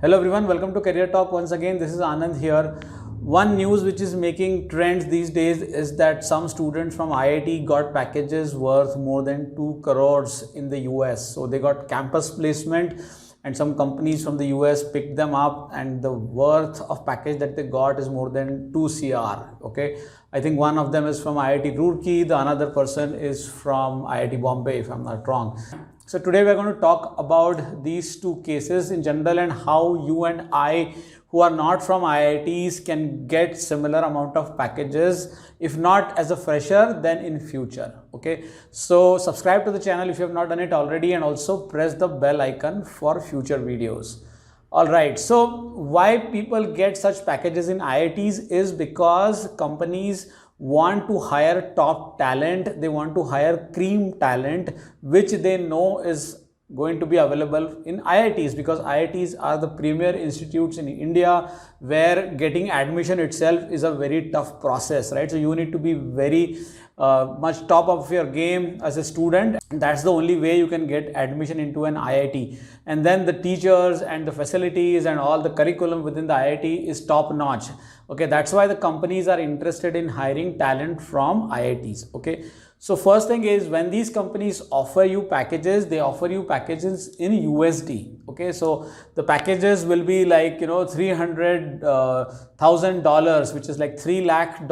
Hello everyone, welcome to Career Talk once again. This is Anand here. One news which is making trends these days is that some students from IIT got packages worth more than 2 crores in the US. So they got campus placement and some companies from the US picked them up and the worth of package that they got is more than 2 CR. Okay. I think one of them is from IIT Roorkee, the another person is from IIT Bombay if I'm not wrong. So today we're going to talk about these two cases in general and how you and I who are not from IITs can get similar amount of packages, if not as a fresher, then in future. Okay, so subscribe to the channel if you have not done it already and also press the bell icon for future videos. Alright, so why people get such packages in IITs is because companies want to hire top talent, they want to hire cream talent which they know is going to be available in IITs, because IITs are the premier institutes in India where getting admission itself is a very tough process, right? So you need to be very much top of your game as a student. That's the only way you can get admission into an IIT. And then the teachers and the facilities and all the curriculum within the IIT is top notch. Okay, that's why the companies are interested in hiring talent from IITs. Okay, so first thing is when these companies offer you packages, they offer you packages in USD. Okay, so the packages will be like, you know, $300,000, which is like $3 lakh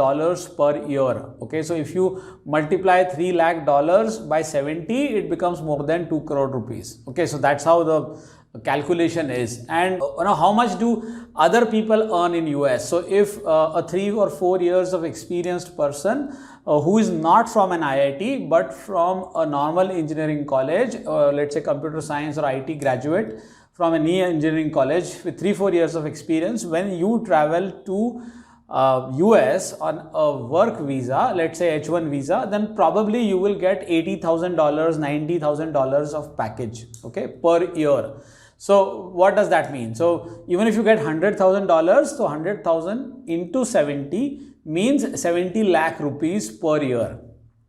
per year. Okay, so if you multiply $3 lakh by 70, it becomes more than 2 crore rupees. Okay, so that's how the calculation is. And you know, how much do other people earn in US? So if a 3 or 4 years of experienced person who is not from an IIT but from a normal engineering college, let's say computer science or IT graduate from an engineering college with 3-4 years of experience, when you travel to US on a work visa, let's say H1 visa, then probably you will get $80,000, $90,000 of package, okay, per year. So what does that mean? So even if you get $100,000, so 100,000 into 70 means 70 lakh rupees per year,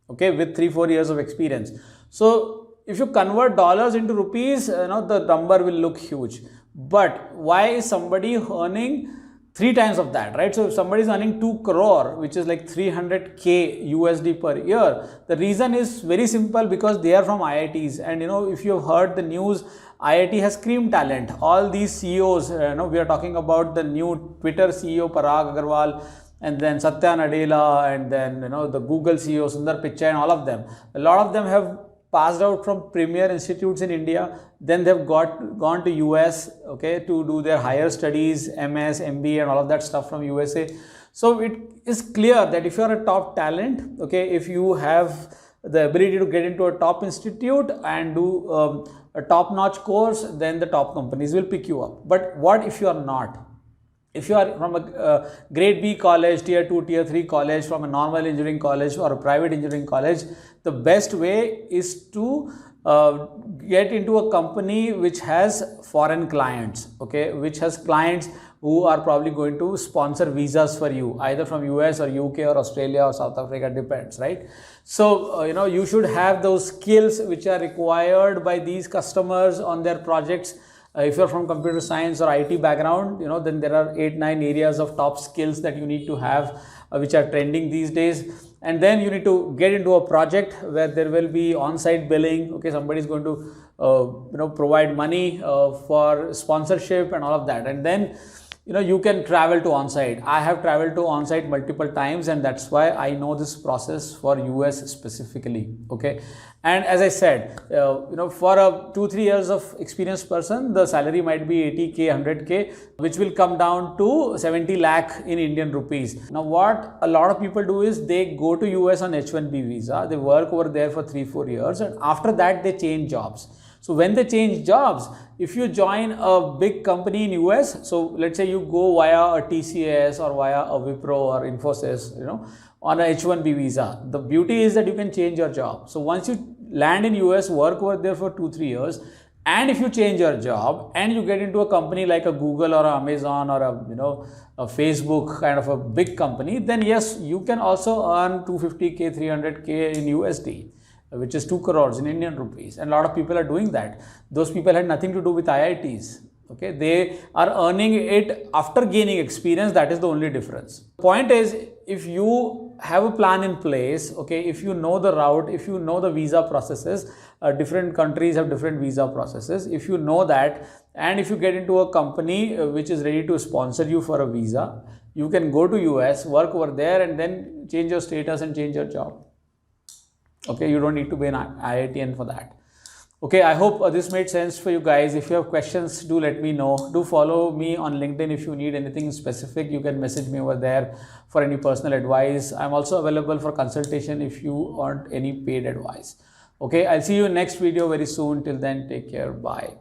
okay, with 3-4 years of experience. So if you convert dollars into rupees, you know, the number will look huge. But why is somebody earning 3 times of that, right? So if somebody is earning 2 crore, which is like 300K USD per year, the reason is very simple, because they are from IITs. And you know, if you have heard the news, IIT has cream talent. All these CEOs, you know, we are talking about the new Twitter CEO Parag Agrawal, and then Satya Nadella, and then, you know, the Google CEO Sundar Pichai, and all of them. A lot of them have passed out from premier institutes in India, then they've gone to US, okay, to do their higher studies, MS, MBA and all of that stuff from USA. So it is clear that if you are a top talent, okay, if you have the ability to get into a top institute and do a top-notch course, then the top companies will pick you up. But what if you are not? If you are from a grade B college, tier 2, tier 3 college, from a normal engineering college or a private engineering college, the best way is to get into a company which has foreign clients, okay, which has clients who are probably going to sponsor visas for you, either from US or UK or Australia or South Africa, depends, right? So, you know, you should have those skills which are required by these customers on their projects. If you're from computer science or IT background, you know, then there are 8-9 areas of top skills that you need to have, which are trending these days. And then you need to get into a project where there will be on-site billing. Okay, somebody is going to, you know, provide money for sponsorship and all of that. And then, you know, you can travel to on-site. I have traveled to on-site multiple times, and that's why I know this process for US specifically. Okay, and as I said, you know, for a 2-3 years of experienced person, the salary might be 80K, 100K, which will come down to 70 lakh in Indian rupees. Now, what a lot of people do is they go to US on H1B visa, they work over there for 3-4 years, and after that they change jobs. So when they change jobs, if you join a big company in US, so let's say you go via a TCS or via a Wipro or Infosys, you know, on a H1B visa, the beauty is that you can change your job. So once you land in US, work over there for 2-3 years, and if you change your job and you get into a company like a Google or a Amazon or a, you know, a Facebook kind of a big company, then yes, you can also earn 250K, 300K in USD. which is 2 crores in Indian rupees. And a lot of people are doing that. Those people had nothing to do with IITs. Okay, they are earning it after gaining experience. That is the only difference. Point is, if you have a plan in place, okay, if you know the route, if you know the visa processes, different countries have different visa processes. If you know that, and if you get into a company which is ready to sponsor you for a visa, you can go to US, work over there, and then change your status and change your job. Okay, you don't need to be an IITian for that. Okay, I hope this made sense for you guys. If you have questions, do let me know. Do follow me on LinkedIn. If you need anything specific, you can message me over there for any personal advice. I'm also available for consultation if you want any paid advice. Okay, I'll see you in next video very soon. Till then, take care. Bye.